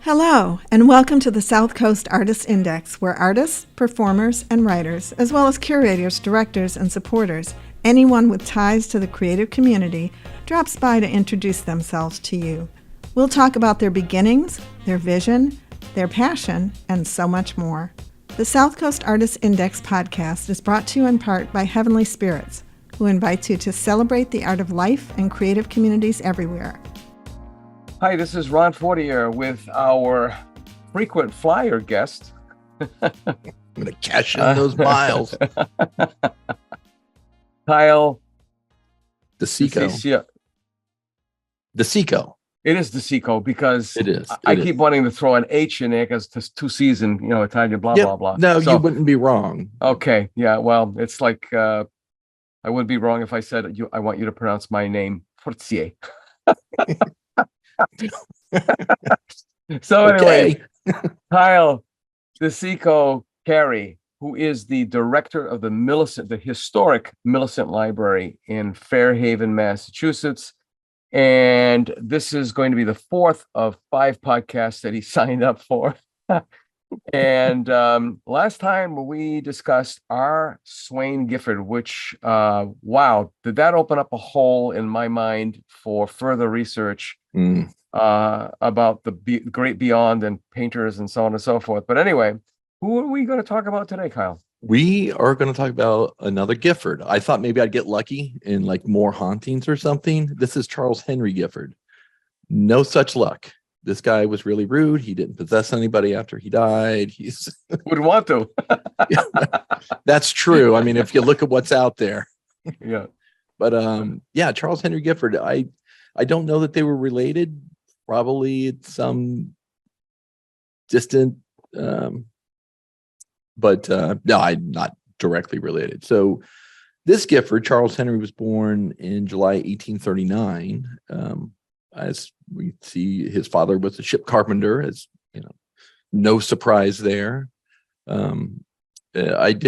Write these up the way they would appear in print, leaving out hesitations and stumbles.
Hello, and welcome to the South Coast Artists Index, where artists, performers, and writers, as well as curators, directors, and supporters, anyone with ties to the creative community, drops by to introduce themselves to you. We'll talk about their beginnings, their vision, their passion, and so much more. The South Coast Artists Index podcast is brought to you in part by Heavenly Spirits, who invites you to celebrate the art of life and creative communities everywhere. Hi, this is Ron Fortier with our frequent flyer guest. I'm going to cash in those miles. Kyle DeCicco. DeCicco. It is DeCicco because It is. I keep wanting to throw an H in there because it's two season, Italian, blah, Yep. blah, blah. No, So, you wouldn't be wrong. okay. Yeah. Well, it's like, I wouldn't be wrong if I said I want you to pronounce my name Fortier. So anyway, Kyle DeCicco-Carey, who is the director of the historic Millicent Library in Fairhaven, Massachusetts. And this is going to be the fourth of 5 podcasts that he signed up for. And last time we discussed R. Swain Gifford, which, wow, did that open up a hole in my mind for further research about the great beyond and painters and so on and so forth. But anyway, who are we going to talk about today, Kyle? We are going to talk about another Gifford. I thought maybe I'd get lucky in like more hauntings or something. This is Charles Henry Gifford. No such luck. This guy was really rude. He didn't possess anybody after he died. He's Wouldn't want to. That's true. I mean, if you look at what's out there. Yeah. But yeah, Charles Henry Gifford. I don't know that they were related. Probably it's some distant, but no, I'm not directly related. So this Gifford, Charles Henry, was born in July 1839. As we see, his father was a ship carpenter, as you know, no surprise there. I'd like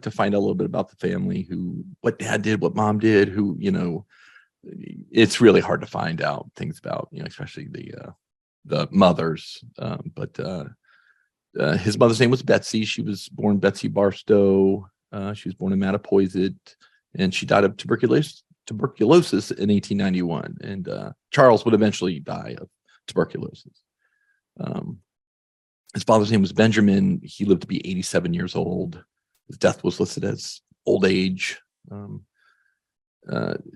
to find out a little bit about the family, what dad did, what mom did, it's really hard to find out things about, especially the mothers. But his mother's name was Betsy. She was born Betsy Barstow. She was born in Mattapoisett, and she died of tuberculosis in 1891. And Charles would eventually die of tuberculosis. His father's name was Benjamin. He lived to be 87 years old. His death was listed as old age.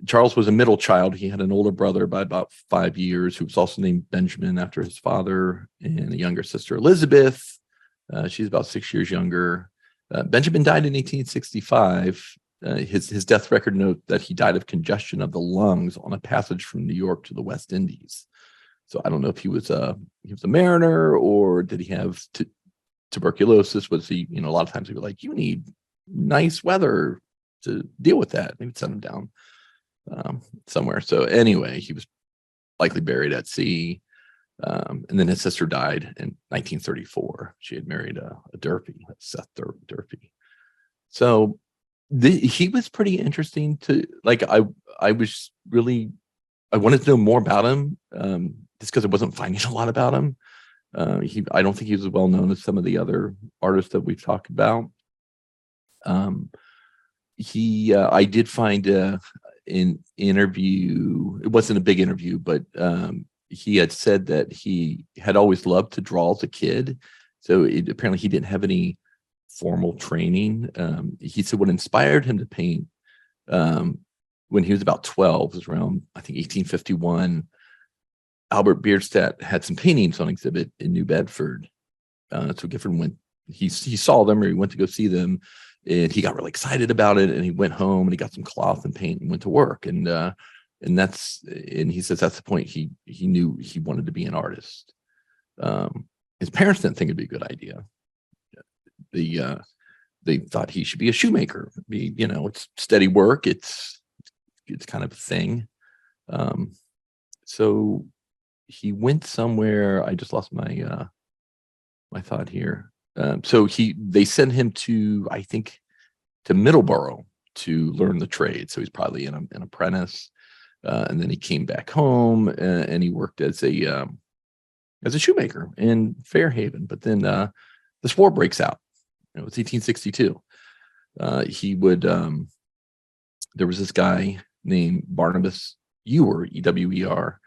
Charles was a middle child. He had an older brother by about 5 years who was also named Benjamin after his father, and a younger sister, Elizabeth. She's about 6 years younger. Benjamin died in 1865. His death record note that he died of congestion of the lungs on a passage from New York to the West Indies. So I don't know if he was a mariner, or did he have tuberculosis? Was he, a lot of times they were like, you need nice weather to deal with that. Maybe send him down somewhere. So anyway, he was likely buried at sea. And then his sister died in 1934. She had married a Durfee, Seth Durfee. So he was pretty interesting to I wanted to know more about him, just because I wasn't finding a lot about him. I don't think he was as well known as some of the other artists that we've talked about. I did find an interview. It wasn't a big interview, but he had said that he had always loved to draw as a kid. So apparently he didn't have any formal training. He said what inspired him to paint when he was about 12 was around, I think, 1851. Albert Bierstadt had some paintings on exhibit in New Bedford. So Gifford went, he saw them, or he went to go see them, and he got really excited about it, and he went home and he got some cloth and paint and went to work. And he says that's the point he knew he wanted to be an artist. His parents didn't think it'd be a good idea. They thought he should be a shoemaker. It's steady work. It's kind of a thing. So he went somewhere. I just lost my thought here. So they sent him to, I think, to Middleborough to learn the trade. So he's probably an apprentice. And then he came back home and he worked as a as a shoemaker in Fairhaven. But then this war breaks out. It's 1862. There was this guy named Barnabas Ewer, E-W-E-R.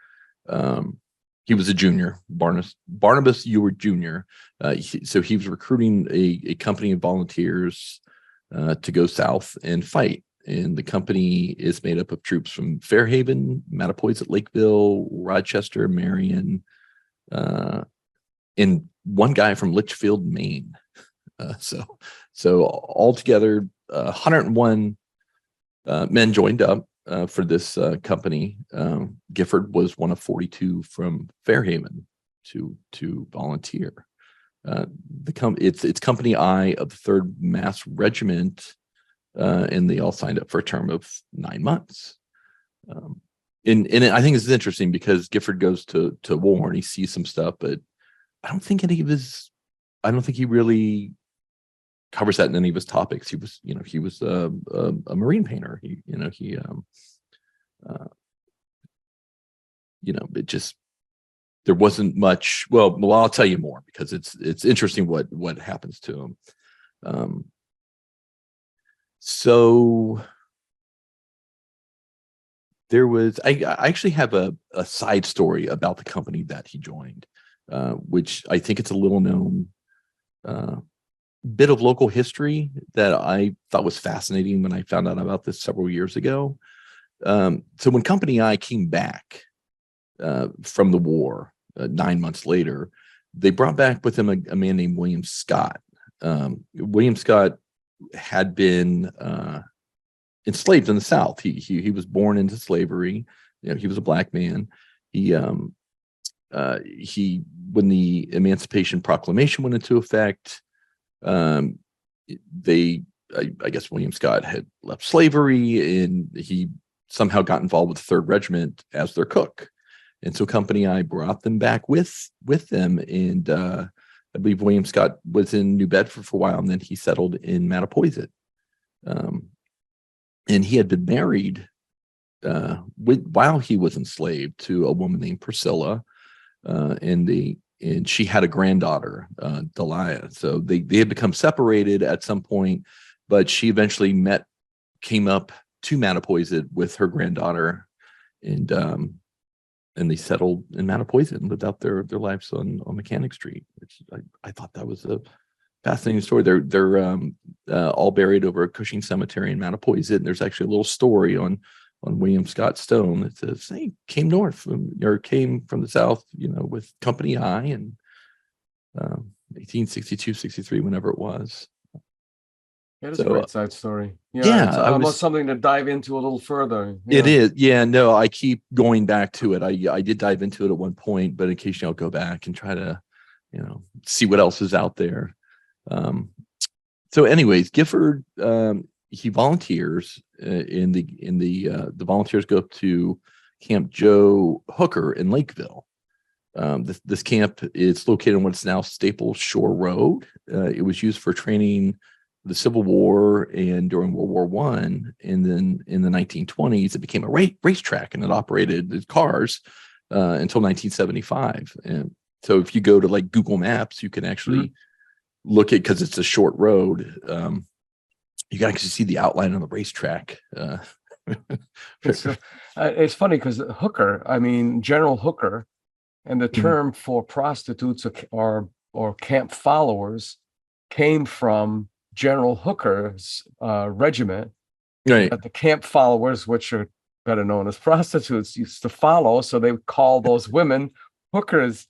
He was a junior, Barnabas Ewer Jr. So he was recruiting a company of volunteers to go south and fight. And the company is made up of troops from Fairhaven, Mattapoisett, Lakeville, Rochester, Marion, and one guy from Litchfield, Maine. So altogether, 101 men joined up for this company. Gifford was one of 42 from Fairhaven to volunteer. It's Company I of the 3rd Mass Regiment, and they all signed up for a term of 9 months. And I think it's interesting because Gifford goes to war and he sees some stuff, but I don't think he really covers that in any of his topics. He was a marine painter. There wasn't much. Well, I'll tell you more because it's interesting what happens to him. So there was. I actually have a side story about the company that he joined, which I think it's a little known bit of local history that I thought was fascinating when I found out about this several years ago. So when Company I came back from the war 9 months later, they brought back with them a man named William Scott. William Scott had been enslaved in the South. He was born into slavery. He was a black man. When the Emancipation Proclamation went into effect, I guess William Scott had left slavery and he somehow got involved with the 3rd Regiment as their cook. And so Company I brought them back with them. And I believe William Scott was in New Bedford for a while, and then he settled in Mattapoisett. And he had been married while he was enslaved to a woman named Priscilla, and she had a granddaughter, Delia. So they had become separated at some point, but she eventually came up to Mattapoisett with her granddaughter, and they settled in Mattapoisett and lived out their lives on Mechanic Street, which I thought that was a fascinating story. They're all buried over at Cushing Cemetery in Mattapoisett, and there's actually a little story on William Scott Stone that says he came came from the South, with Company I in 1862, 63, whenever it was. It is a great side story. Yeah, it's almost something to dive into a little further. It is. Yeah, no, I keep going back to it. I did dive into it at one point, but occasionally I'll go back and try to, see what else is out there. So anyways, Gifford, he volunteers in the volunteers go up to Camp Joe Hooker in Lakeville. This camp is located on what's now Staples Shore Road. It was used for training the Civil War and during World War I, and then in the 1920s it became a racetrack, and it operated cars until 1975. And so if you go to like Google Maps, you can actually look at, because it's a short road, you can actually see the outline on the racetrack. It's funny because Hooker, General Hooker, and the term for prostitutes or camp followers came from General Hooker's regiment. Right. That the camp followers, which are better known as prostitutes, used to follow. So they would call those women hookers.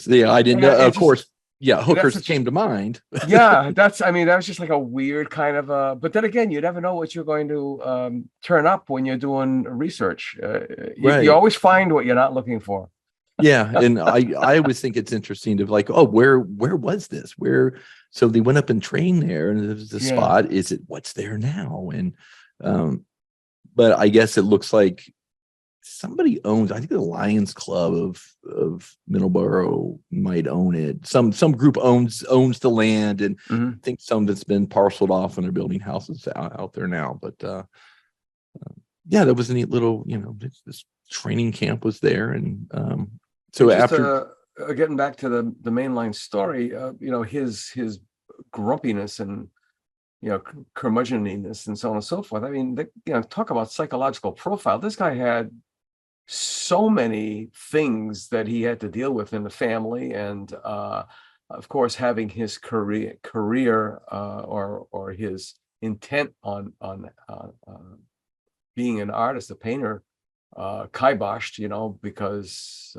Yeah, I didn't know. Of course. Yeah, hookers came to mind. Yeah, that was just like a weird kind of but then again, you never know what you're going to turn up when you're doing research. You always find what you're not looking for. Yeah, and I always think it's interesting to like, where was this? So they went up and trained there, and there's the spot. Is it what's there now? And but I guess it looks like somebody owns. I think the Lions Club of Middleborough might own it. Some group owns the land, and I think some that's been parceled off, and they're building houses out there now. But that was a neat little, this training camp was there, and so just after getting back to the mainline story, his grumpiness and curmudgeoniness and so on and so forth. I mean, talk about psychological profile. This guy had so many things that he had to deal with in the family, and of course, having his career or his intent on being an artist, a painter, kiboshed, because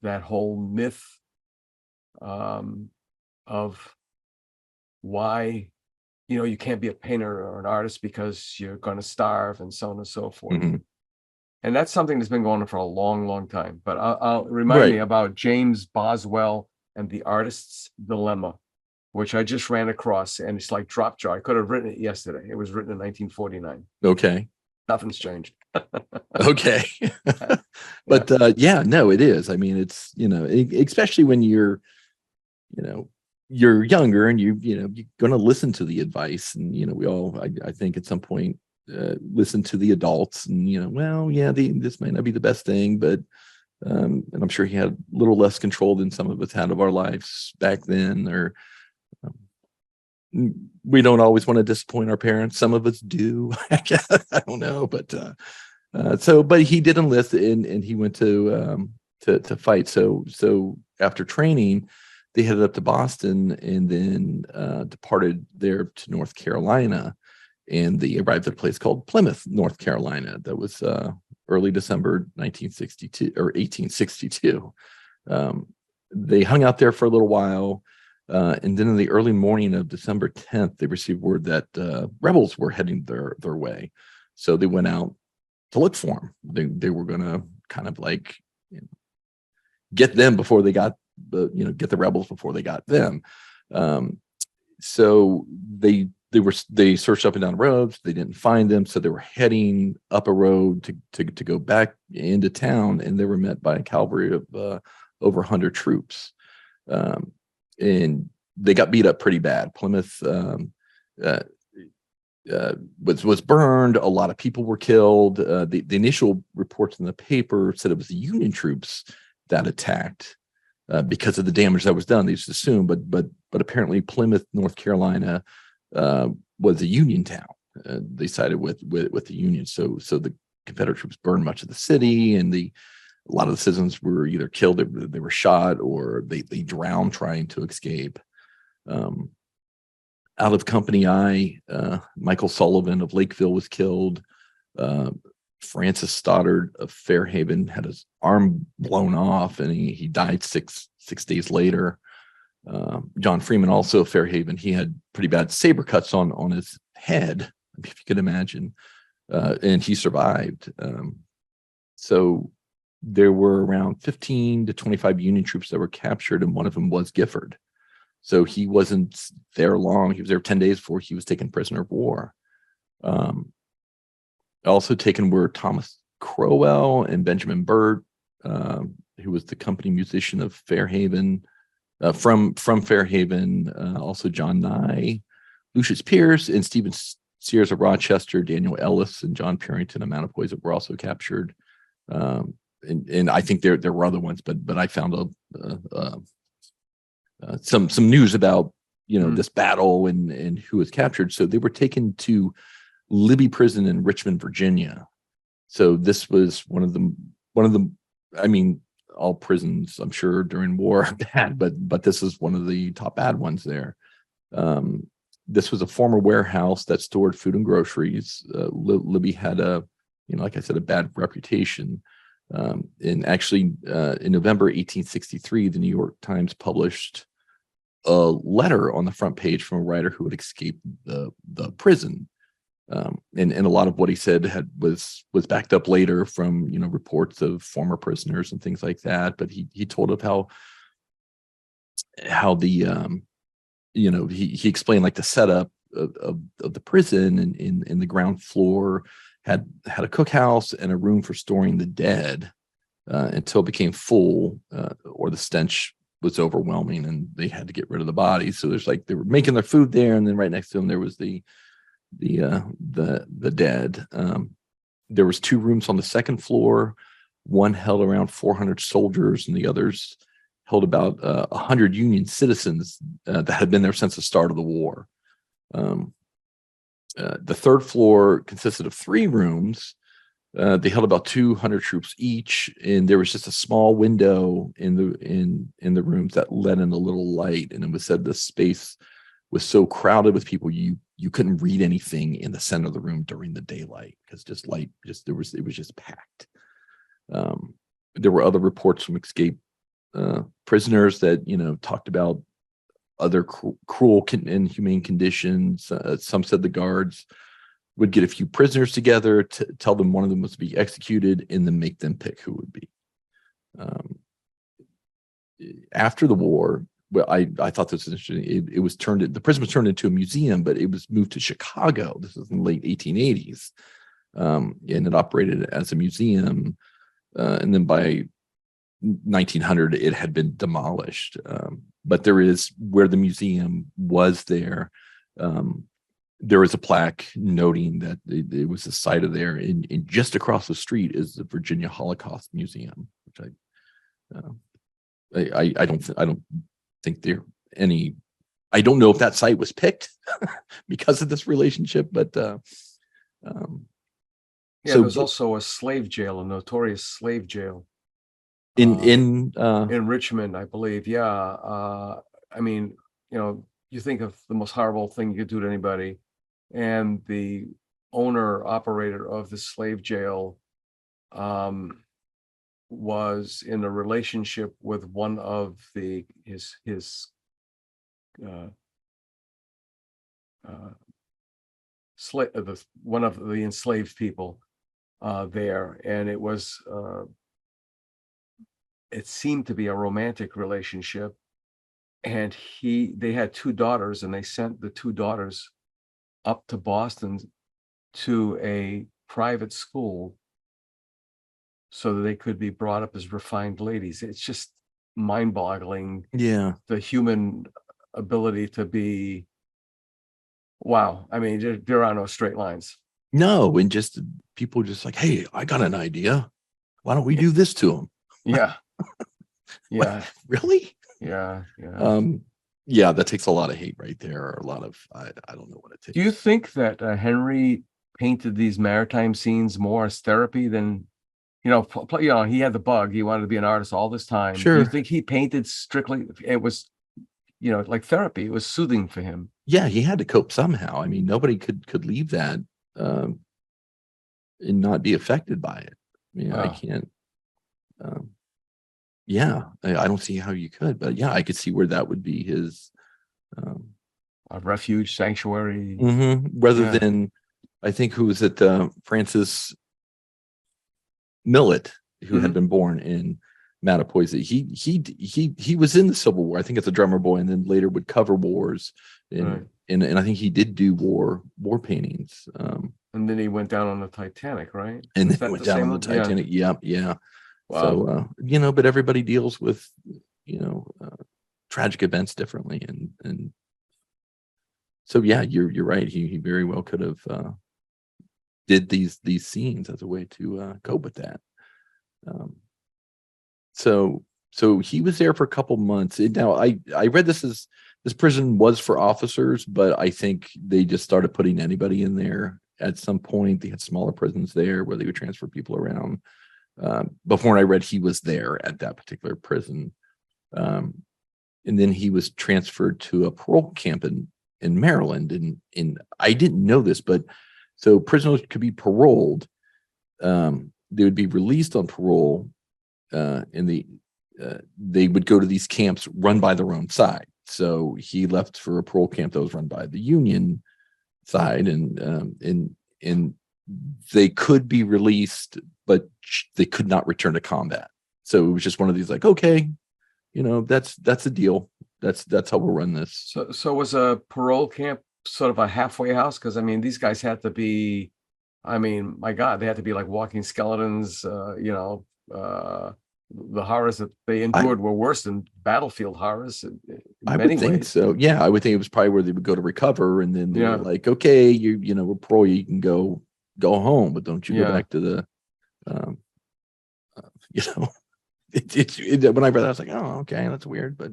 that whole myth of why you can't be a painter or an artist because you're going to starve and so on and so forth. Mhm. And that's something that's been going on for a long, long time. But I'll remind me about James Boswell and the Artist's Dilemma, which I just ran across, and it's like drop jaw. I could have written it yesterday. It was written in 1949. Okay. Nothing's changed. Okay. But no, it is. I mean, it's, especially when you're younger and you're going to listen to the advice, and, we all, I think at some point, listen to the adults, and, this might not be the best thing, but, and I'm sure he had a little less control than some of us had of our lives back then, or, we don't always want to disappoint our parents. Some of us do. I don't know, but but he did enlist, and he went to fight. So after training, they headed up to Boston, and then departed there to North Carolina, and they arrived at a place called Plymouth, North Carolina. That was early December 1962 or 1862. They hung out there for a little while. And then in the early morning of December 10th, they received word that rebels were heading their way. So they went out to look for them. They were going to kind of like get them before they got get the rebels before they got them. So they searched up and down the roads. They didn't find them, so they were heading up a road to go back into town, and they were met by a cavalry of over 100 troops. And they got beat up pretty bad. Plymouth was burned. A lot of people were killed. The initial reports in the paper said it was the Union troops that attacked because of the damage that was done. They just assumed, but apparently Plymouth, North Carolina, was a Union town. They sided with the Union. So the Confederate troops burned much of the city, and a lot of the citizens were either killed, they were shot, or they drowned trying to escape. Out of Company I, Michael Sullivan of Lakeville was killed. Francis Stoddard of Fairhaven had his arm blown off, and he died six days later. John Freeman, also of Fairhaven, he had pretty bad saber cuts on his head, if you could imagine, and he survived. So there were around 15 to 25 Union troops that were captured, and one of them was Gifford. So he wasn't there long. He was there 10 days before he was taken prisoner of war. Also taken were Thomas Crowell and Benjamin Burt, who was the company musician of Fairhaven, from Fairhaven. Also John Nye, Lucius Pierce, and Stephen Sears of Rochester, Daniel Ellis, and John Purington of Mattapoisett were also captured. And I think there were other ones, but I found some news about this battle and who was captured. So they were taken to Libby Prison in Richmond, Virginia. So this was one of the. I mean, all prisons, I'm sure, during war are bad, but this is one of the top bad ones there. This was a former warehouse that stored food and groceries. Libby had like I said, a bad reputation. And actually, in November 1863, the New York Times published a letter on the front page from a writer who had escaped the prison. And a lot of what he said was backed up later from reports of former prisoners and things like that. But he told of how the he explained like the setup of the prison, and in the ground floor had a cookhouse and a room for storing the dead until it became full, or the stench was overwhelming and they had to get rid of the bodies. So there's like they were making their food there, and then right next to them there was the dead. There was 2 rooms on the second floor, One held around 400 soldiers, and the others held about 100 Union citizens that had been there since the start of the war. The third floor consisted of 3 rooms. They held about 200 troops each, and there was just a small window in the rooms that let in a little light. And it was said the space was so crowded with people you couldn't read anything in the center of the room during the daylight, because it was just packed. There were other reports from escaped prisoners that talked about other cruel and inhumane conditions. Some said the guards would get a few prisoners together to tell them one of them was to be executed, and then make them pick who would be. After the war, well, I thought this was interesting. The prison was turned into a museum, but it was moved to Chicago. This was in the late 1880s, and it operated as a museum. And then by 1900, it had been demolished. But there is, where the museum was there is a plaque noting that it was the site of there. And just across the street is the Virginia Holocaust Museum, which I don't think there any. I don't know if that site was picked because of this relationship, but there was also a slave jail, a notorious slave jail in Richmond, I believe. Yeah, I mean, you think of the most horrible thing you could do to anybody, and the owner operator of the slave jail was in a relationship with one of his one of the enslaved people there, and it seemed to be a romantic relationship. And they had 2 daughters, and they sent the 2 daughters up to Boston to a private school so that they could be brought up as refined ladies. It's just mind-boggling. Yeah, the human ability to be. Wow. I mean, there are no straight lines. no, and just people just like, hey, I got an idea. Why don't we do this to them? Yeah. Yeah. Really? Yeah. Yeah, that takes a lot of hate right there, or a lot of I don't know what it takes. Do you think that Henry painted these maritime scenes more as therapy than, he had the bug, he wanted to be an artist all this time. Sure. Do you think he painted strictly, it was like therapy, it was soothing for him? Yeah, he had to cope somehow. I mean, nobody could leave that and not be affected by it. I mean, I can't. I don't see how you could, but yeah, I could see where that would be his a refuge, sanctuary. Rather than, I think, who was it? Francis Millet, who had been born in Mattapoisett. He was in the Civil War. I think as a drummer boy, and then later would cover wars. And I think he did do war paintings. And then he went down on the Titanic, right? And then went down on the Titanic. Yeah. Wow. So but everybody deals with tragic events differently, and so yeah, you're right. He very well could have did these scenes as a way to cope with that. So he was there for a couple months. Now I read this prison was for officers, but I think they just started putting anybody in there at some point. They had smaller prisons there where they would transfer people around. Before I read he was there at that particular prison. And then he was transferred to a parole camp in Maryland. And I didn't know this, but so prisoners could be paroled. They would be released on parole, and they would go to these camps run by their own side. So he left for a parole camp that was run by the Union side, and they could be released, but they could not return to combat. So it was just one of these, like, okay, that's a deal. That's how we'll run this. So was a parole camp sort of a halfway house? Because I mean, these guys had to be, my God, they had to be like walking skeletons. The horrors that they endured were worse than battlefield horrors. I would think so. Yeah, I would think it was probably where they would go to recover, and then they were like, okay, we're parole, you can go home, but don't you go back to the When I read that, I was like, oh, okay, that's weird. But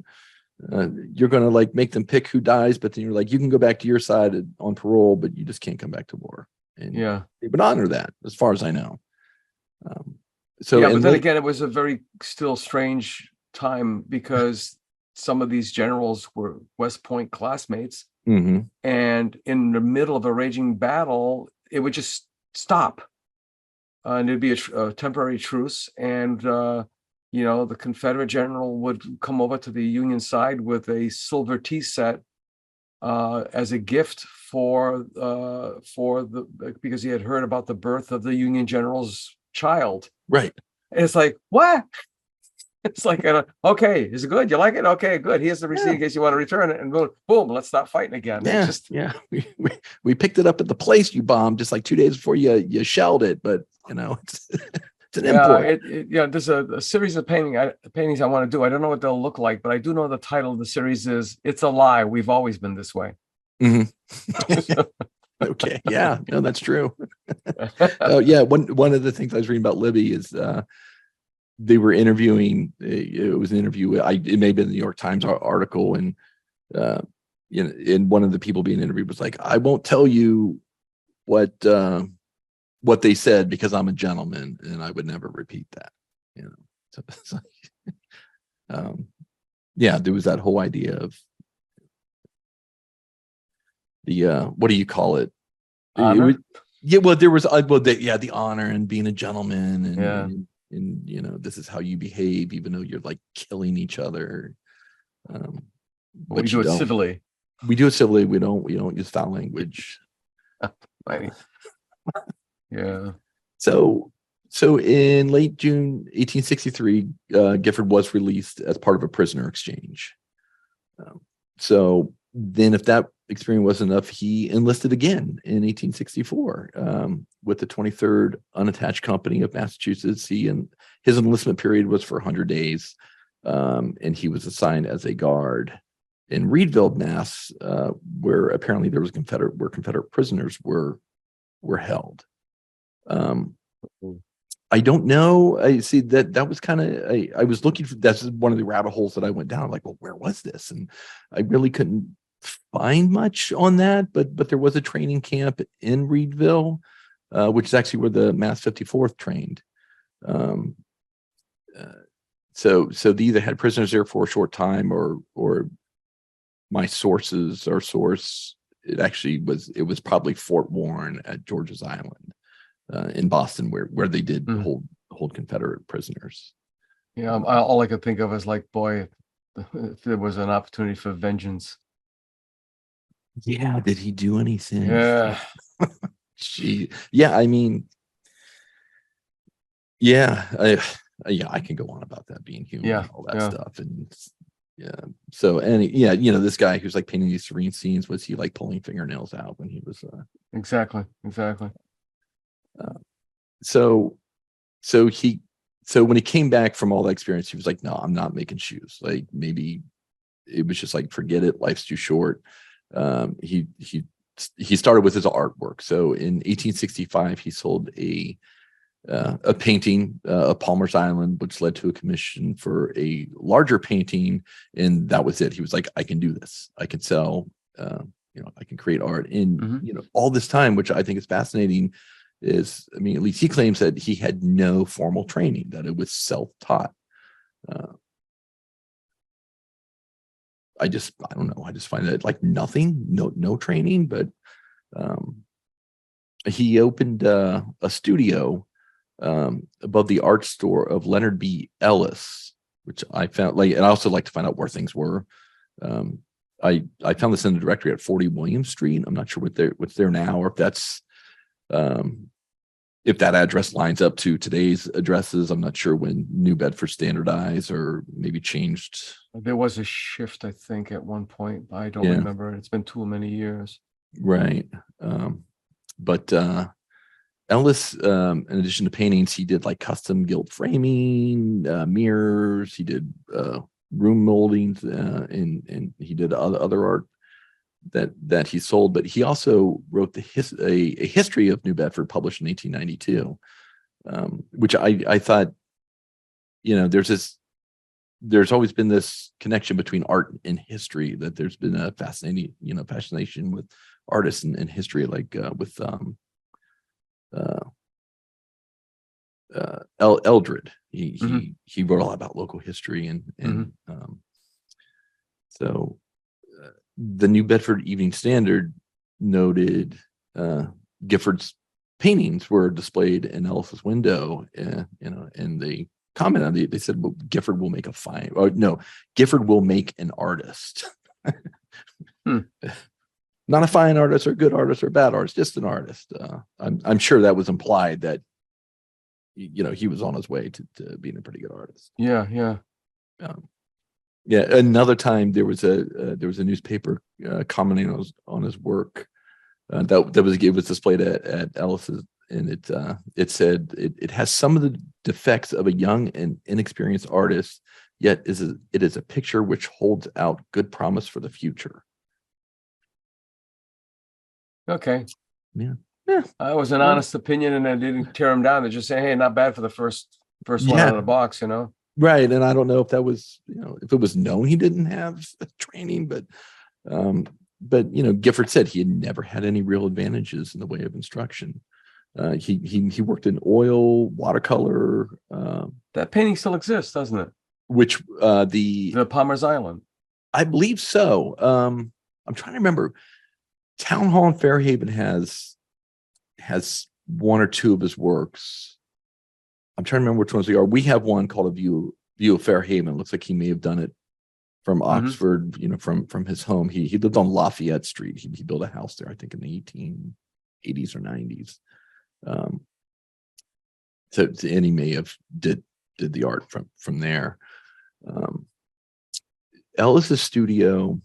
you're going to like make them pick who dies, but then you're like, you can go back to your side on parole, but you just can't come back to war. And they would honor that, as far as I know. But then again, it was a very still strange time because some of these generals were West Point classmates, and in the middle of a raging battle, it would just stop, and it'd be a temporary truce, and the Confederate general would come over to the Union side with a silver tea set as a gift because he had heard about the birth of the Union general's child. Right. And it's like, what? It's like, okay, is it good? You like it? Okay, good. Here's the receipt in case you want to return it. And boom, let's stop fighting again. Yeah, we picked it up at the place you bombed just like 2 days before you shelled it. But, it's an import. There's a series of paintings I want to do. I don't know what they'll look like, but I do know the title of the series is "It's a Lie. We've Always Been This Way." Okay. Yeah. No, that's true. One of the things I was reading about Libby is they were interviewing. It was an interview. It may have been the New York Times article, and and one of the people being interviewed was like, "I won't tell you what they said because I'm a gentleman, and I would never repeat that." So it's like, there was that whole idea of the what do you call it? Honor? There was the honor and being a gentleman, and this is how you behave, even though you're like killing each other. But we do it civilly. We do it civilly. We don't use foul language. Yeah. So in late June 1863, Gifford was released as part of a prisoner exchange. So then, if that experience wasn't enough, he enlisted again in 1864 with the 23rd Unattached Company of Massachusetts. His enlistment period was for 100 days, and he was assigned as a guard in Reedville, Mass, where apparently there was Confederate prisoners were held. I don't know. I see that was kind of, I was looking for, that's one of the rabbit holes that I went down. I'm like, well, where was this? And I really couldn't find much on that, but there was a training camp in Reedville, which is actually where the Mass 54th trained. So they either had prisoners there for a short time, or my source, it was probably Fort Warren at George's Island in Boston, where they did hold Confederate prisoners. Yeah, all I could think of is like, boy, if there was an opportunity for vengeance. Yeah, did he do anything? Yeah. Gee. Yeah, I mean, I can go on about that being human and all that stuff. And so this guy who's like painting these serene scenes, was he like pulling fingernails out when he was Exactly. So when he came back from all that experience, he was like, no, I'm not making shoes. Like, maybe it was just like, forget it, life's too short. He started with his artwork. So in 1865, he sold a painting of Palmer's Island, which led to a commission for a larger painting, and that was it. He was like, I can do this. I can sell. I can create art. And all this time, which I think is fascinating, is, I mean, at least he claims that he had no formal training, that it was self-taught. I don't know. I just find that like nothing, no training, but he opened a studio above the art store of Leonard B. Ellis, which I found, like, and I also like to find out where things were. I found this in the directory at 40 William Street. I'm not sure what's there now, or if that's if that address lines up to today's addresses. I'm not sure when New Bedford standardized or maybe changed. There was a shift, I think, at one point. I don't remember. It's been too many years. Right. But Ellis, in addition to paintings, he did like custom gilt framing, mirrors. He did room moldings, and he did other art that he sold. But he also wrote a history of New Bedford, published in 1892, which I thought there's always been this connection between art and history, that there's been a fascination with artists and history, like with Eldred. He wrote a lot about local history, and so the New Bedford Evening Standard noted Gifford's paintings were displayed in Ellis's window, and they commented on it. They said, well, Gifford will make Gifford will make an artist. Not a fine artist or good artist or bad artist, just an artist. I'm sure that was implied that he was on his way to being a pretty good artist. Yeah. Another time there was a newspaper commenting on his work that was displayed at Ellis's, and it said it has some of the defects of a young and inexperienced artist, yet it is a picture which holds out good promise for the future. Okay. Yeah. It was an honest opinion, and I didn't tear him down. They just say, hey, not bad for the first one out of the box, Right. And I don't know if that was, if it was known he didn't have training, but Gifford said he had never had any real advantages in the way of instruction. He worked in oil, watercolor. That painting still exists, doesn't it? Which the Palmer's Island. I believe so. I'm trying to remember. Town Hall in Fairhaven has one or two of his works. I'm trying to remember which ones they are. We have one called A View of Fairhaven. It looks like he may have done it from Oxford, from his home. He lived on Lafayette Street. He built a house there, I think, in the 1880s or 90s. And he may have did the art from there. Ellis's studio,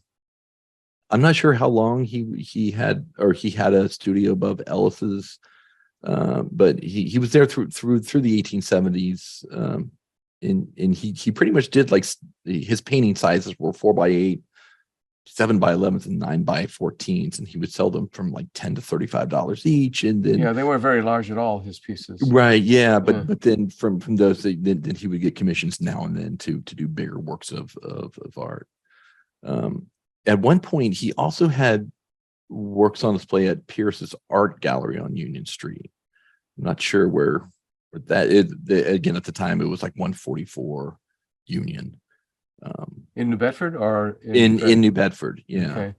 I'm not sure how long he had a studio above Ellis's, but he was there through the 1870s, and he pretty much did, like, his painting sizes were 4x8, 7x11s, and 9x14s, and he would sell them from like $10 to $35 each. And then they weren't very large at all, his pieces. Right, but then from those, then he would get commissions now and then to do bigger works of art. At one point, he also had works on display at Pierce's Art Gallery on Union Street. I'm not sure where that is. Again, at the time, it was like 144 Union. In New Bedford or in New Bedford, yeah. Okay.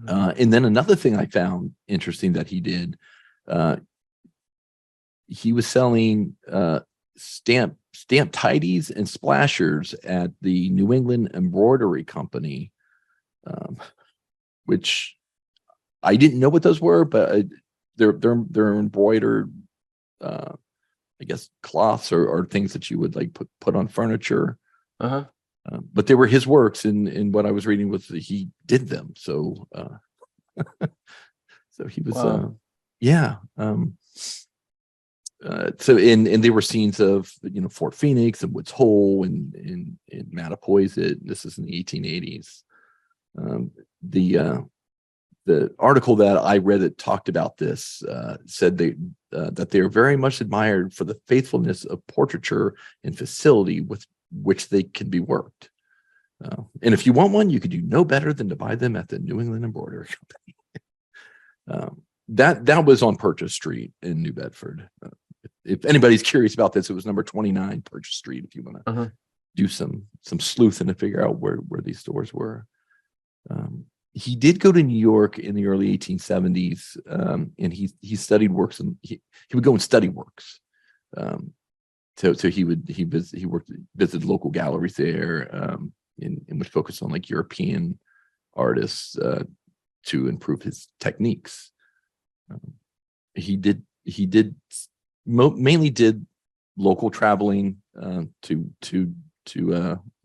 And then another thing I found interesting that he did, he was selling stamp tidies and splashers at the New England Embroidery Company, which I didn't know what those were, but they're embroidered, I guess, cloths or things that you would like put on furniture. But they were his works, and what I was reading was that he did them. So, so he was, Wow. So and they were scenes of Fort Phoenix and Woods Hole and in Mattapoisett. This is in the 1880s. The article that I read that talked about this said that they are very much admired for the faithfulness of portraiture and facility with which they can be worked. And if you want one, you could do no better than to buy them at the New England Embroidery Company. That was on Purchase Street in New Bedford. If anybody's curious about this, it was number 29 Purchase Street. If you want to do some sleuthing to figure out where these stores were. He did go to New York in the early 1870s, and he studied works, and he would go and study works. So he visited local galleries there, and would focus on like European artists to improve his techniques. He mainly did local traveling to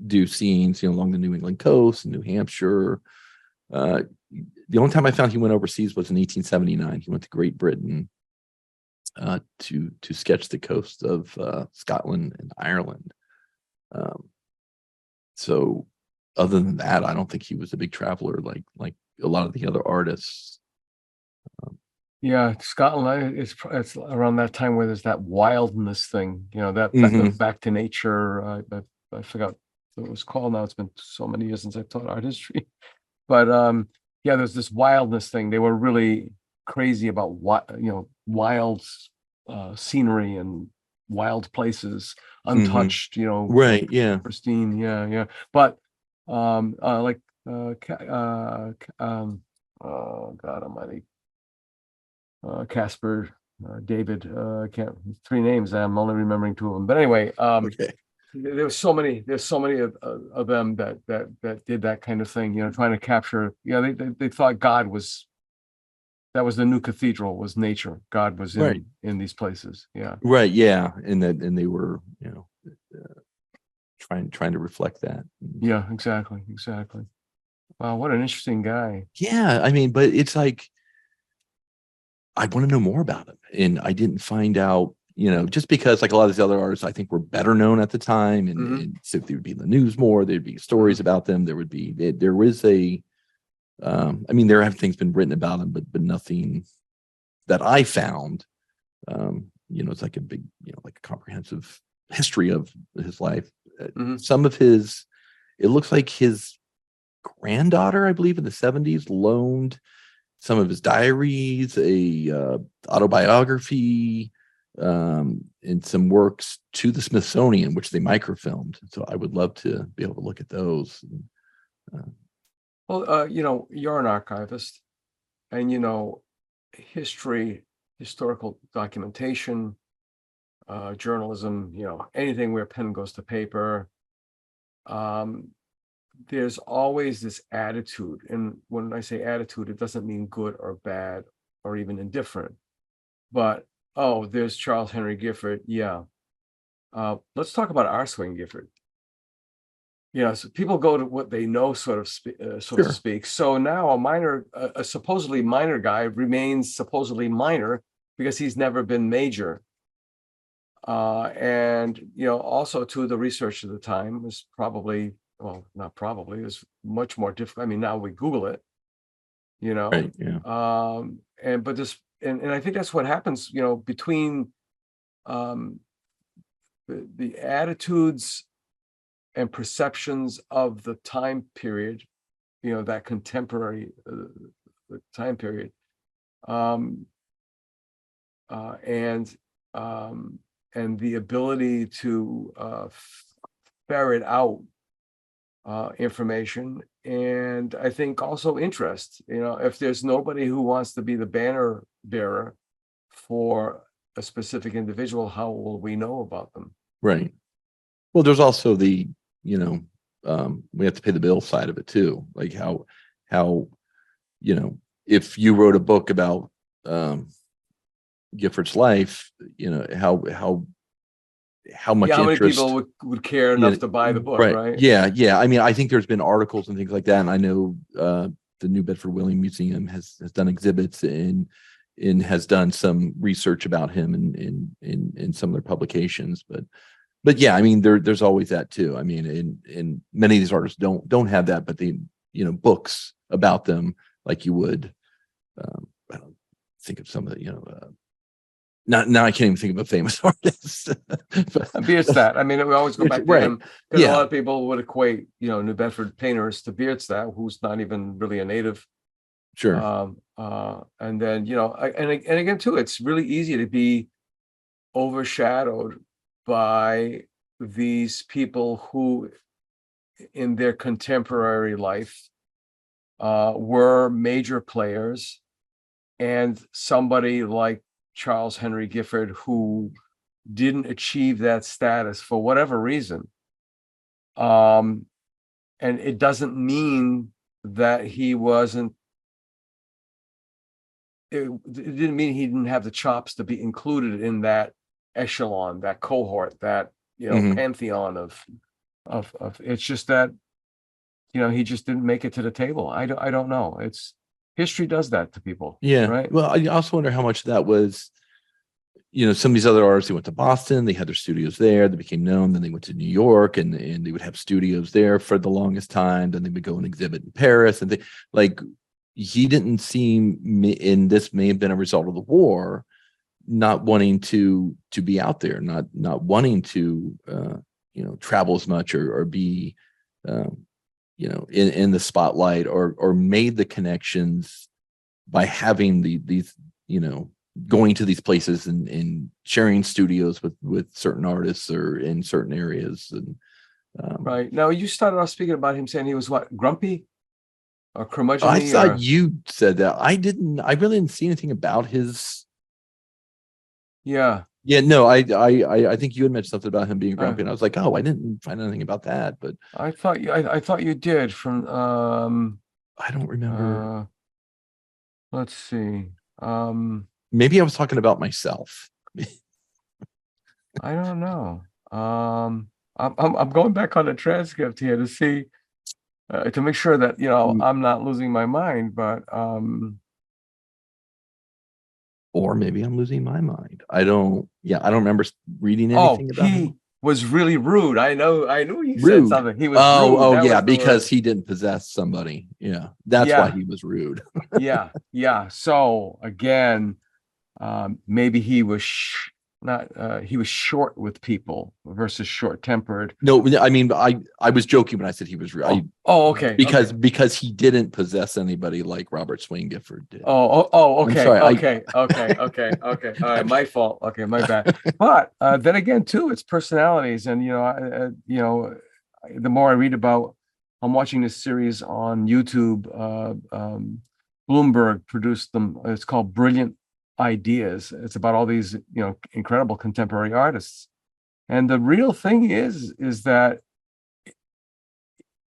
do scenes along the New England coast and New Hampshire. The only time I found he went overseas was in 1879. He went to Great Britain to sketch the coast of Scotland and Ireland. So other than that, I don't think he was a big traveler like a lot of the other artists. Yeah, Scotland. It's around that time where there's that wildness thing. That Hmm. back to nature. I forgot what it was called now. It's been so many years since I taught art history. But yeah, there's this wildness thing. They were really crazy about wild scenery and wild places, Hmm. untouched. Right. Yeah. Pristine. Yeah, yeah. But like oh God Almighty, Casper, David. I can't. Three names. I'm only remembering two of them. But anyway, Okay. there's so many of them that did that kind of thing, trying to capture. They thought that was the new cathedral, was nature. God was Right. in these places. Yeah. Right. Yeah. And they were, trying to reflect that. Yeah, exactly. Wow, what an interesting guy. Yeah. I mean, but it's like, I want to know more about him. And I didn't find out, just because like a lot of these other artists, I think were better known at the time. And, Mhm. and so they would be in the news more, there'd be stories about them. There was I mean, there have things been written about him, but nothing that I found. It's like a big, like a comprehensive history of his life. Mhm. Some of it looks like his granddaughter, I believe in the 70s, loaned some of his diaries, a autobiography, and some works to the Smithsonian, which they microfilmed. So I would love to be able to look at those. Well, you're an archivist, and historical documentation, journalism, anything where pen goes to paper. There's always this attitude, and when I say attitude, it doesn't mean good or bad or even indifferent. But there's Charles Henry Gifford. Yeah. Let's talk about R. Swain Gifford. So people go to what they know, so to Sure. speak. So now a supposedly minor guy remains supposedly minor because he's never been major. And also too, the research of the time was probably, well, not probably, is much more difficult. I mean, now we Google it, Right. Yeah. and but this, and I think that's what happens, between um, the attitudes and perceptions of the time period, that contemporary the time period, um, uh, and um, and the ability to ferret out information, and I think also interest. If there's nobody who wants to be the banner bearer for a specific individual, how will we know about them? Right. Well, there's also we have to pay the bill side of it too. Like how, if you wrote a book about Gifford's life, how much How many interest, people would care enough to buy the book, right? right? Yeah. I mean, I think there's been articles and things like that. And I know the New Bedford William Museum has done exhibits and has done some research about him in some of their publications. But yeah, I mean, there's always that too. I mean, and many of these artists don't have that, but they, books about them like you would. I don't think of some of the, now I can't even think of a famous artist. Bierstadt. I mean, we always go back to Right. him because a lot Yeah. of people would equate, New Bedford painters to Bierstadt, who's not even really a native. Sure. And then, and again, too, it's really easy to be overshadowed by these people who, in their contemporary life, were major players, and somebody like Charles Henry Gifford, who didn't achieve that status for whatever reason. And it doesn't mean that he wasn't, it didn't mean he didn't have the chops to be included in that echelon, that cohort, that, Mhm. pantheon of it's just that, he just didn't make it to the table. I don't know. It's history does that to people. Yeah. Right. Well, I also wonder how much that was, some of these other artists, they went to Boston, they had their studios there, they became known, then they went to New York and they would have studios there for the longest time. Then they would go and exhibit in Paris and they like, he didn't seem, and this may have been a result of the war, not wanting to be out there, not wanting to travel as much or be in the spotlight, or made the connections by having these going to these places and sharing studios with certain artists or in certain areas. And right. Now, you started off speaking about him saying he was what, grumpy or curmudgeon? I thought you said that. I really didn't see anything about his. Yeah. Yeah, no, I think you had mentioned something about him being grumpy, and I was like, oh, I didn't find anything about that. But I thought you did from I don't remember. Let's see. Maybe I was talking about myself. I don't know. I'm going back on the transcript here to see to make sure that I'm not losing my mind, but or maybe I'm losing my mind. I don't remember reading anything about him. He was really rude. I knew you Rude. said something. He was rude. Oh That yeah, was the because word. he didn't possess somebody. Yeah, that's why he was rude. Yeah. So again, maybe he was he was short with people versus short-tempered. No, I mean, I was joking when I said he was rude. Okay. Because he didn't possess anybody like Robert Swain Gifford did. Okay. I'm sorry, Okay. All right, my fault. Okay, my bad. But then again, too, it's personalities, and the more I read about, I'm watching this series on YouTube. Bloomberg produced them. It's called Brilliant Ideas. It's about all these incredible contemporary artists, and the real thing is that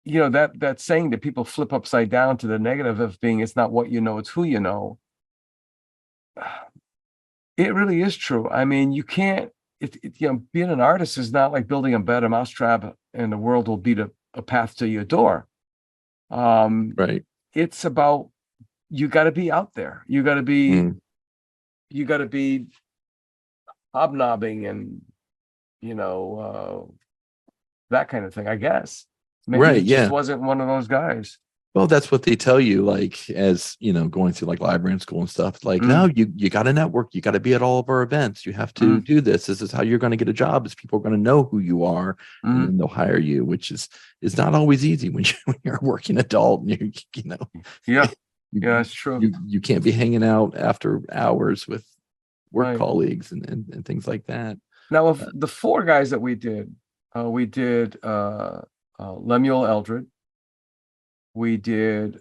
that saying that people flip upside down to the negative of being, it's not what you know, it's who you know. It really is true. I mean, you can't being an artist is not like building a better mousetrap and the world will beat a path to your door. Right. It's about, you got to be out there. You got to be hobnobbing and that kind of thing, I guess. Maybe he just wasn't one of those guys. Well, that's what they tell you, like, as going through like library and school and stuff. Like, no, you got to network. You got to be at all of our events. You have to do this. This is how you're going to get a job. Is people are going to know who you are, and then they'll hire you, which is not always easy when you're a working adult. And It's true. You can't be hanging out after hours with work colleagues and things like that. Now, of the four guys that we did Lemuel Eldred. We did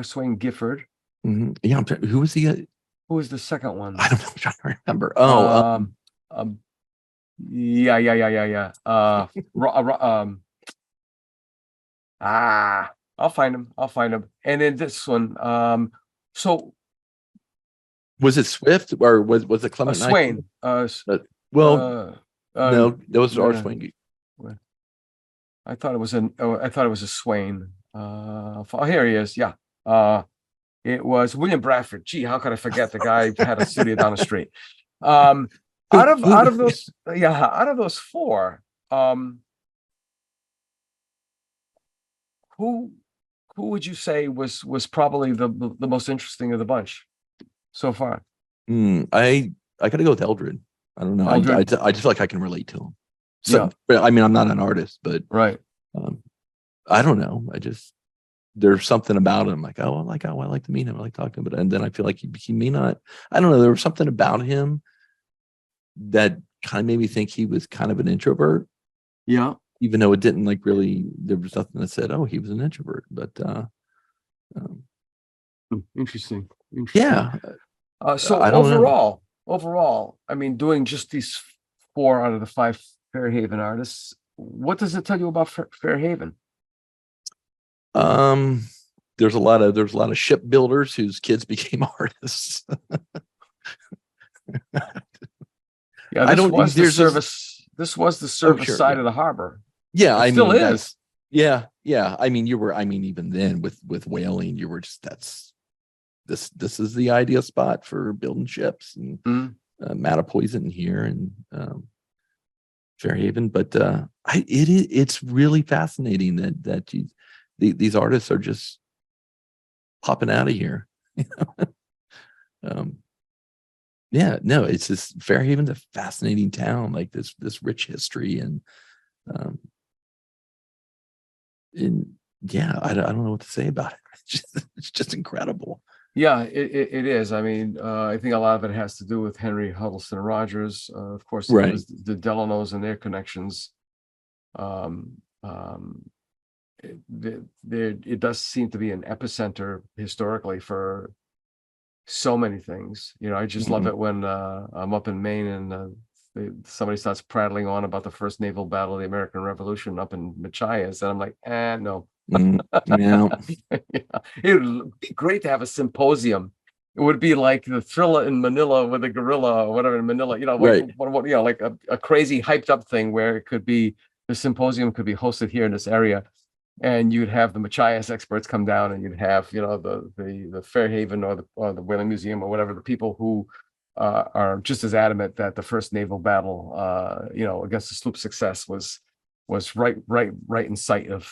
Swain Gifford. Mm-hmm. Yeah, who was the? Who was the second one? I don't know. I'm trying to remember. Yeah. I'll find him. And then this one. So was it Swift or was it Clement Swain? No, that was Swain. I thought it was a Swain. Here he is. Yeah. It was William Bradford. Gee, how could I forget? The guy had a studio down the street. Out of those four, who would you say was probably the most interesting of the bunch so far? I got to go with Eldred. I don't know. I just feel like I can relate to him. So, but I mean, I'm not an artist, but I don't know. There's something about him. Like, I like to meet him. I like talking to him. But and then I feel like he may not. I don't know. There was something about him that kind of made me think he was kind of an introvert. Yeah. Even though it didn't like really. There was nothing that said, "Oh, he was an introvert." But interesting. Yeah. So overall, I mean, doing just these 4 out of the 5 Fairhaven artists, what does it tell you about Fairhaven? There's a lot of shipbuilders whose kids became artists. This was the service side of the harbor. Yeah, it still is. Yeah. I mean, even then with whaling, you were just this is the ideal spot for building ships, and Mattapoisett in here and Fairhaven. But it's really fascinating that these artists are just popping out of here. Yeah, no, it's just Fairhaven's a fascinating town, like this rich history and yeah, I don't know what to say about it. It's just incredible. Yeah, it is. I mean, I think a lot of it has to do with Henry Huddleston Rogers. Of course, Right. there's the Delanos and their connections. It does seem to be an epicenter historically for so many things. I just love it when I'm up in Maine and somebody starts prattling on about the first naval battle of the American Revolution up in Machias, and I'm like, no. Yeah. Yeah. It would be great to have a symposium. It would be like the Thriller in Manila with a gorilla or whatever in Manila, Right. like a crazy hyped up thing where it could be, the symposium could be hosted here in this area, and you'd have the Machias experts come down, and you'd have the Fairhaven or the Whaling Museum or whatever, the people who are just as adamant that the first naval battle against the sloop Success was right in sight of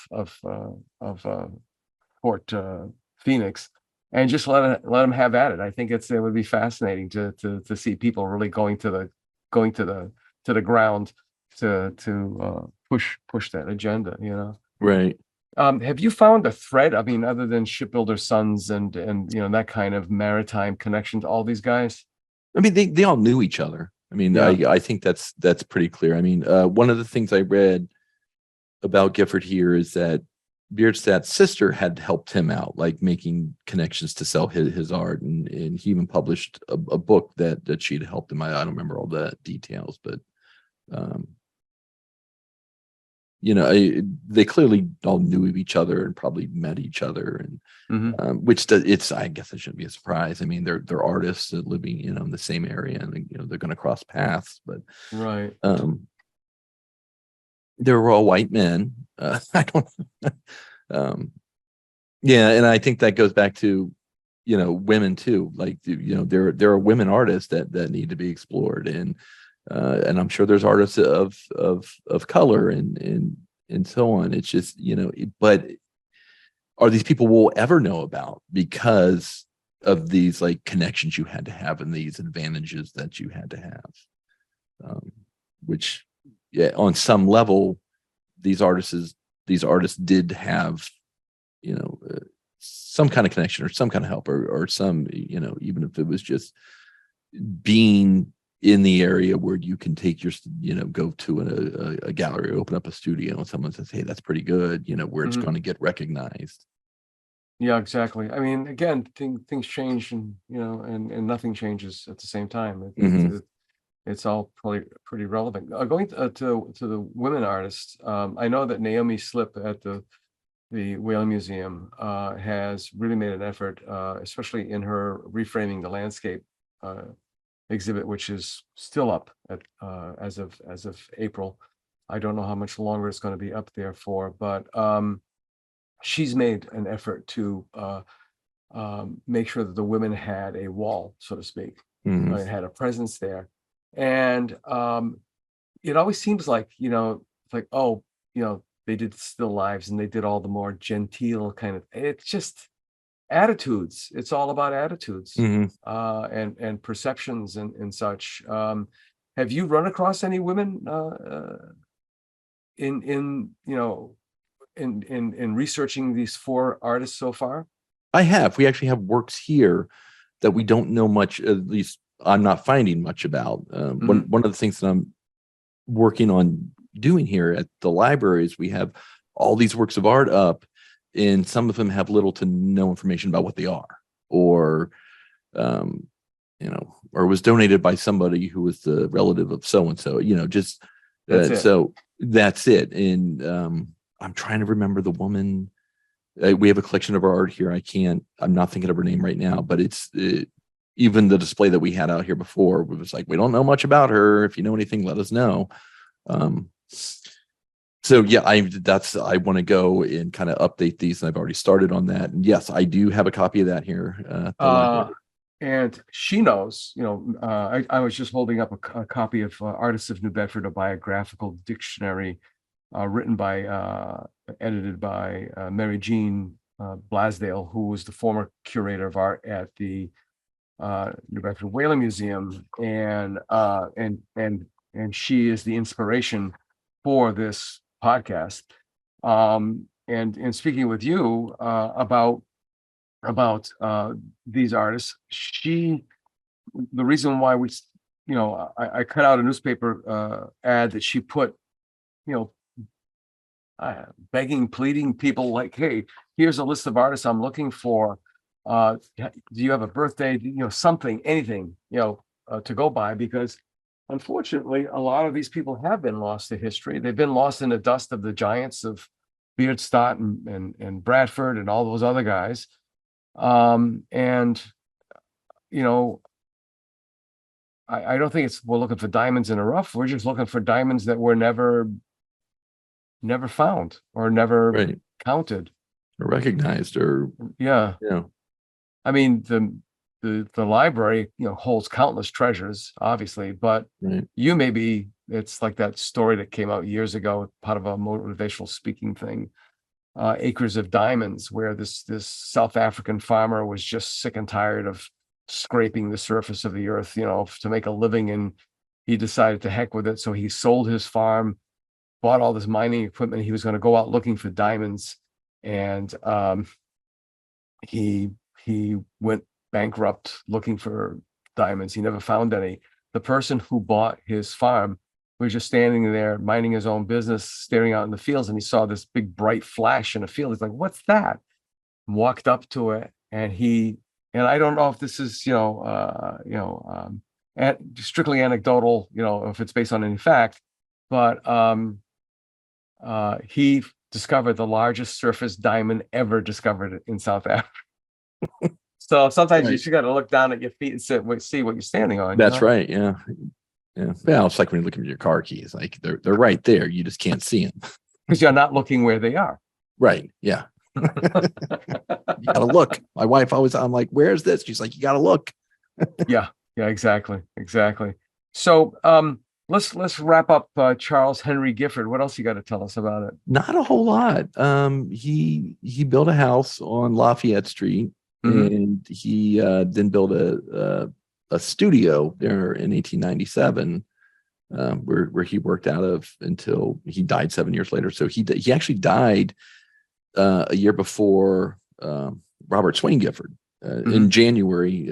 Fort Phoenix, and just let them have at it. I think it would be fascinating to see people really going to the ground to push that agenda. Right. Have you found a thread? I mean, other than Shipbuilder Sons and that kind of maritime connection to all these guys? I mean, they all knew each other. I mean, Yeah. I think that's pretty clear. I mean, one of the things I read about Gifford here is that Bierstadt's sister had helped him out, like making connections to sell his art, and he even published a book that she'd helped him. I don't remember all the details, but they clearly all knew of each other and probably met each other, and I guess it shouldn't be a surprise. I mean, they're artists living in the same area, and they're going to cross paths, but Right. they were all white men. I don't. Yeah, and I think that goes back to women too. Like there are women artists that need to be explored, and I'm sure there's artists of color and so on. It's just but are these people we'll ever know about because of these like connections you had to have and these advantages that you had to have, which. Yeah, on some level, these artists did have, some kind of connection or some kind of help or some, even if it was just being in the area where you can take your, go to a gallery, open up a studio, and someone says, "Hey, that's pretty good," where it's going to get recognized. Yeah, exactly. I mean, again, things change, and and nothing changes at the same time. It's all probably pretty relevant. Going to the women artists, I know that Naomi Slip at the Whaling Museum has really made an effort, especially in her Reframing the Landscape exhibit, which is still up as of April. I don't know how much longer it's going to be up there for, but she's made an effort to make sure that the women had a wall, so to speak, had a presence there. And it always seems like they did still lives and they did all the more genteel kind of, it's just attitudes. It's all about attitudes and perceptions and such. Have you run across any women in researching these four artists so far? I have. We actually have works here that we don't know much, at least I'm not finding much about. One of the things that I'm working on doing here at the library is we have all these works of art up, and some of them have little to no information about what they are, or or was donated by somebody who was the relative of so and so. Just so that's it. And I'm trying to remember the woman. We have a collection of our art here. I'm not thinking of her name right now, but it's even the display that we had out here before was like, we don't know much about her. If you know anything, let us know. So yeah, I want to go and kind of update these, and I've already started on that. And yes, I do have a copy of that here at the library. And she knows, I was just holding up a copy of Artists of New Bedford, a biographical dictionary written by, edited by Mary Jean Blasdale, who was the former curator of art at the New Bedford Whaling Museum, and she is the inspiration for this podcast. And speaking with you about these artists, the reason why we, I cut out a newspaper ad that she put, begging, pleading people like, hey, here's a list of artists I'm looking for. Do you have a birthday? Something, anything, to go by, because unfortunately, a lot of these people have been lost to history. They've been lost in the dust of the giants of Beardstock and Bradford and all those other guys. I don't think we're looking for diamonds in the rough. We're just looking for diamonds that were never found or never counted or recognized, or I mean, the library holds countless treasures, obviously, but it's like that story that came out years ago, part of a motivational speaking thing, Acres of Diamonds, where this South African farmer was just sick and tired of scraping the surface of the earth, to make a living, and he decided to heck with it. So he sold his farm, bought all this mining equipment. He was going to go out looking for diamonds, and he went bankrupt looking for diamonds. He never found any. The person who bought his farm was just standing there minding his own business, staring out in the fields, and he saw this big bright flash in a field. He's like, "What's that?" Walked up to it, and I don't know if this is strictly anecdotal, if it's based on any fact, but he discovered the largest surface diamond ever discovered in South Africa. So sometimes you just got to look down at your feet and see what you're standing on. That's right. Yeah. Well, it's like when you look at your car keys, like they're right there. You just can't see them because you're not looking where they are. Right. Yeah. You gotta look. My wife I'm like, where's this? She's like, you gotta look. Yeah, exactly. So let's wrap up Charles Henry Gifford. What else you got to tell us about it? Not a whole lot. He built a house on Lafayette Street, and he then built a studio there in 1897, where he worked out of until he died 7 years later. So he actually died a year before Robert Swain Gifford in January.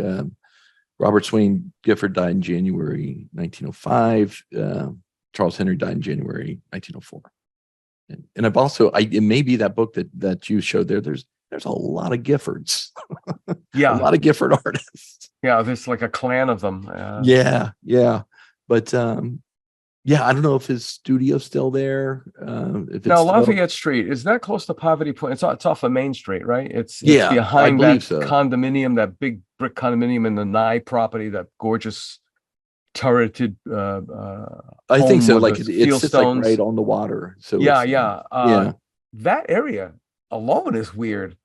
Robert Swain Gifford died in January 1905. Charles Henry died in January 1904. And I've also, it may be that book that you showed there. There's a lot of Giffords. Yeah, a lot of Gifford artists. Yeah, there's like a clan of them. Yeah. But I don't know if his studio's still there. If it's Lafayette Street, is that close to Poverty Point? It's off of Main Street, right? It's behind that condominium, that big brick condominium in the Nye property, that gorgeous turreted I think so. Like it sits like right on the water. So that area alone is weird.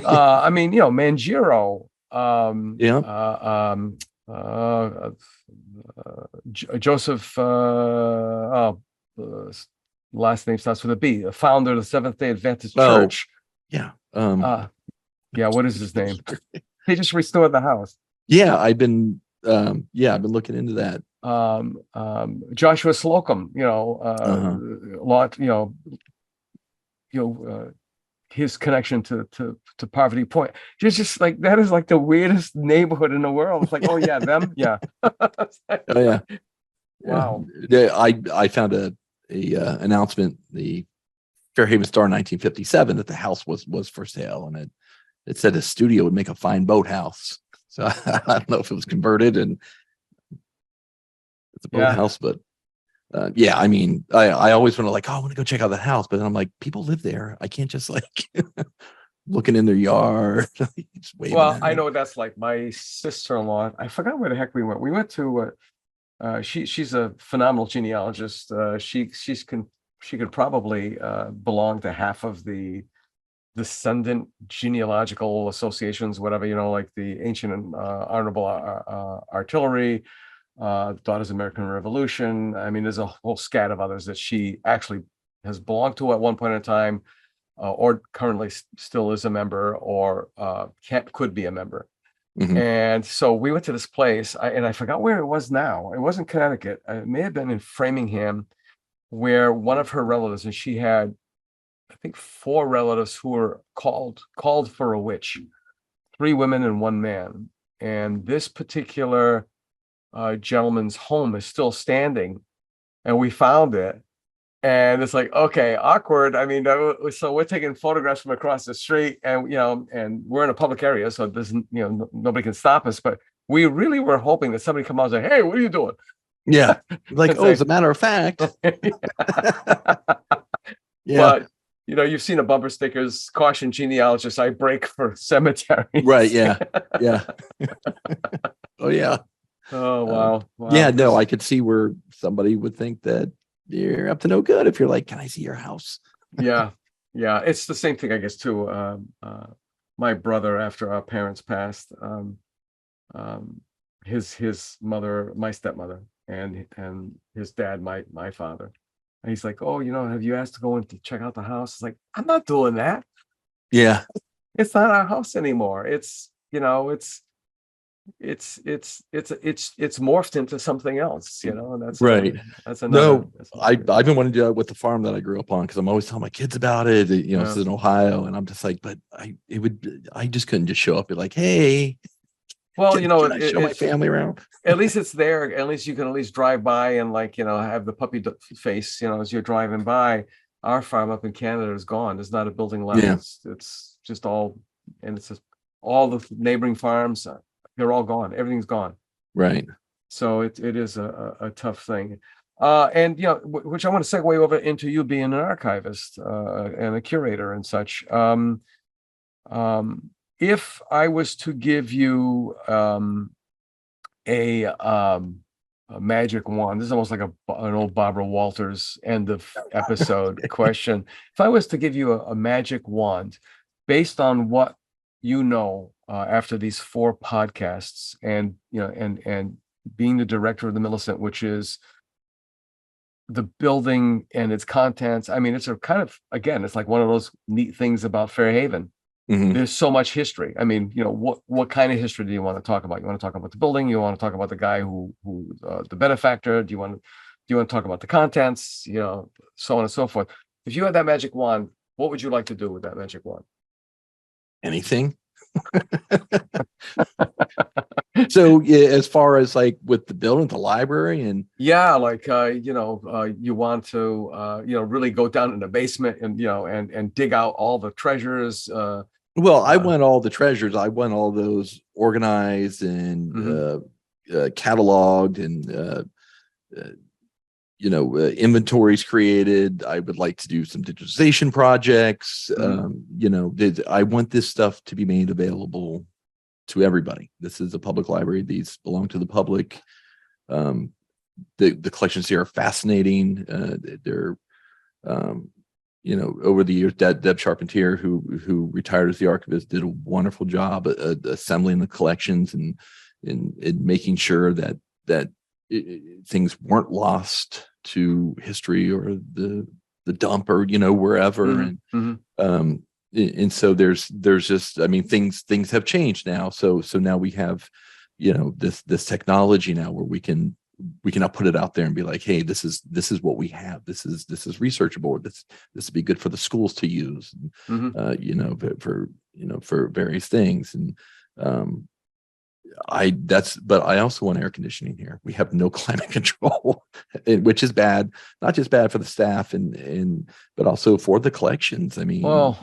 I mean, Manjiro, Joseph, last name starts with a B, the founder of the Seventh-day Adventist Church. What is his name? He just restored the house. I've been looking into that. Joshua Slocum, his connection to Poverty Point. Just like that is like the weirdest neighborhood in the world. It's like, them. Yeah. Wow. I found a announcement, the Fairhaven Star 1957, that the house was for sale, and it said a studio would make a fine boathouse. So I don't know if it was converted and it's a boathouse, but I mean, I always want to I want to go check out the house, but then I'm like, people live there. I can't just looking in their yard. I know what that's like. My sister-in-law, I forgot where the heck we went. We went to she's a phenomenal genealogist. She could probably belong to half of the descendant genealogical associations, whatever, like the Ancient and Honorable Artillery, Daughters of the American Revolution. I mean, there's a whole scat of others that she actually has belonged to at one point in time, or currently still is a member, or could be a member. Mhm. And so we went to this place, and I forgot where it was now. It wasn't Connecticut. It may have been in Framingham, where one of her relatives, and she had, I think, 4 relatives who were called for a witch, 3 women and 1 man. And this particular gentleman's home is still standing, and we found it. And it's like, okay, awkward. I mean, so we're taking photographs from across the street, and and we're in a public area, so it doesn't, nobody can stop us. But we really were hoping that somebody come out and say, "Hey, what are you doing?" Yeah. Like, oh, as a matter of fact. Yeah. But you've seen the bumper stickers, "Caution genealogists, I break for cemeteries." Right. Yeah. Yeah. Oh, yeah. Oh, wow. Yeah. No, I could see where somebody would think that you're up to no good if you're like, "Can I see your house?" Yeah. It's the same thing, I guess, too. My brother, after our parents passed, his mother, my stepmother, and his dad, my father. And he's like, "Oh, have you asked to go in to check out the house?" It's like, I'm not doing that. Yeah. It's not our house anymore. It's morphed into something else, and that's Right. that's another. No, I've been wanting to do that with the farm that I grew up on, because I'm always telling my kids about it. This is in Ohio, and I'm just like, but I just couldn't just show up and be like, "Hey, well, can I show my family around?" At least it's there. At least you can at least drive by and have the puppy face, as you're driving by. Our farm up in Canada is gone. There's not a building left. Yeah. It's just all, and it's just all the neighboring farms. They're all gone. Everything's gone. Right. So it is a tough thing. And which I want to segue over into you being an archivist and a curator and such. If I was to give you a magic wand, this is almost like an old Barbara Walters end of episode question. If I was to give you a magic wand based on what after these 4 podcasts, and and being the director of the Millicent, which is the building and its contents. I mean, it's a kind of, again, it's like one of those neat things about Fairhaven. Mhm. There's so much history. I mean, what kind of history do you want to talk about? You want to talk about the building? You want to talk about the guy who the benefactor? Do you want to talk about the contents? So on and so forth. If you had that magic wand, what would you like to do with that magic wand? Anything. So as far as like with the building, the library, and you want to really go down in the basement and dig out all the treasures. I want all the treasures. I want all those organized and cataloged, and inventories created. I would like to do some digitization projects. I want this stuff to be made available to everybody. This is a public library. These belong to the public. The collections here are fascinating. They're over the years, Deb Charpentier, who retired as the archivist, did a wonderful job assembling the collections and making sure that things weren't lost to history or the dump or wherever. Mm-hmm. And so there's just, I mean, things have changed now. So now we have this technology now where we can now put it out there and be like, hey, this is what we have. This is researchable. This would be good for the schools to use, for various things. And but I also want air conditioning here. We have no climate control, which is bad, not just bad for the staff but also for the collections. I mean, well,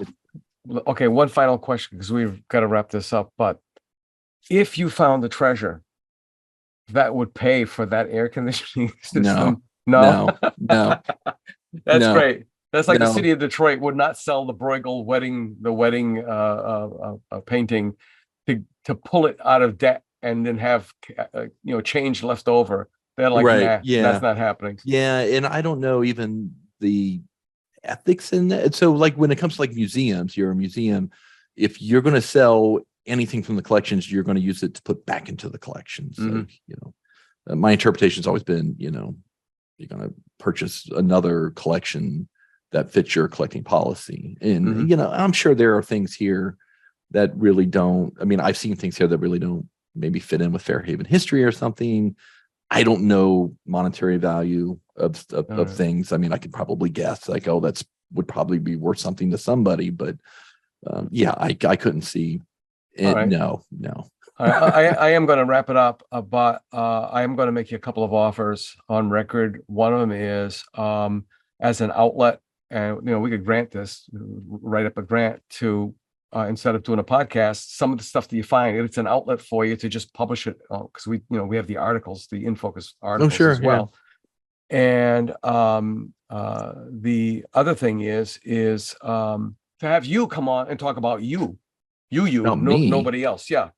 okay. One final question, because we've got to wrap this up. But if you found the treasure, that would pay for that air conditioning system? No. That's great. That's like the city of Detroit would not sell the Bruegel wedding painting to pull it out of debt and then have change left over. They're like, right. Nah, that's not happening. Yeah, and I don't know even the ethics in that. So like when it comes to like museums, you're a museum. If you're going to sell anything from the collections, you're going to use it to put back into the collections. My interpretation has always been, you're going to purchase another collection that fits your collecting policy. And, Mhm. you know, I'm sure there are things here that really don't, I mean, I've seen things here that really don't maybe fit in with Fairhaven history or something. I don't know monetary value of Right. things. I mean, I could probably guess like, oh, that's would probably be worth something to somebody, but yeah, I couldn't see it. All right. No. I am going to wrap it up, but I am going to make you a couple of offers on record. One of them is as an outlet, and you know, we could write up a grant to instead of doing a podcast, some of the stuff that you find, it's an outlet for you to just publish it because we have the articles, the In Focus articles sure, as well. And the other thing is to have you come on and talk about you, me. nobody else. Yeah.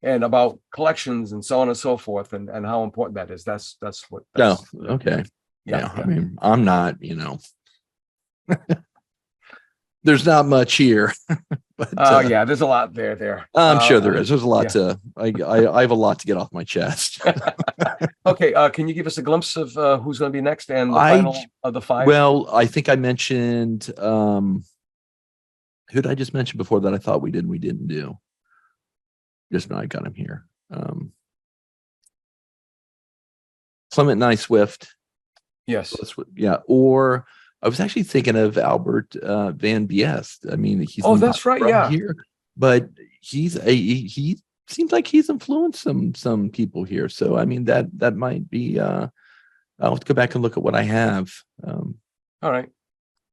And about collections and so on and so forth, and how important that is. That's what. Okay. Yeah. I mean, I'm not, you know, there's not much here. But yeah, there's a lot there. I'm sure there is. There's a lot to. I have a lot to get off my chest. Okay, can you give us a glimpse of who's going to be next and the final of the 5? Well, I think I mentioned who did I just mention before that I thought we did and we didn't do. Just now I got him here. Clement Nye Swift. Yes. Yeah. Or I was actually thinking of Albert Van Biest. I mean, he's that's right. Yeah. Here, but he seems like he's influenced some people here. So I mean that might be. I'll have to go back and look at what I have. All right.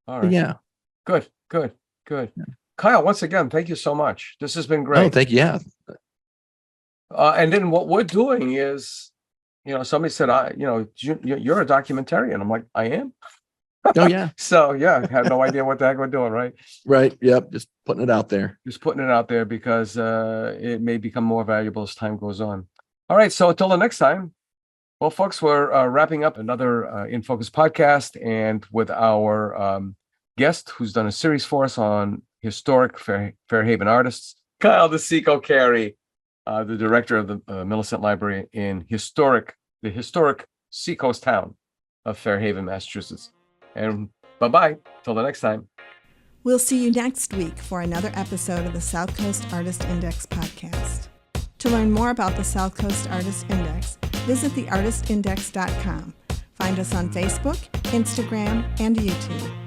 Yeah. Good. Yeah. Kyle, once again, thank you so much. This has been great. Oh, thank you. Yeah. And then what we're doing is, you know, somebody said, you're a documentarian. I'm like, I am. Oh yeah. So yeah, I have no idea what the heck we're doing, right? Right. Yep. Just putting it out there. Just putting it out there because it may become more valuable as time goes on. All right. So until the next time, well, folks, we're wrapping up another In Focus podcast, and with our guest who's done a series for us on historic Fairhaven artists, Kyle DeCicco-Carey, the director of the Millicent Library in the historic seacoast town of Fairhaven, Massachusetts. And bye-bye till the next time. We'll see you next week for another episode of the South Coast Artist Index podcast. To learn more about the South Coast Artist Index, visit theartistindex.com. Find us on Facebook, Instagram, and YouTube.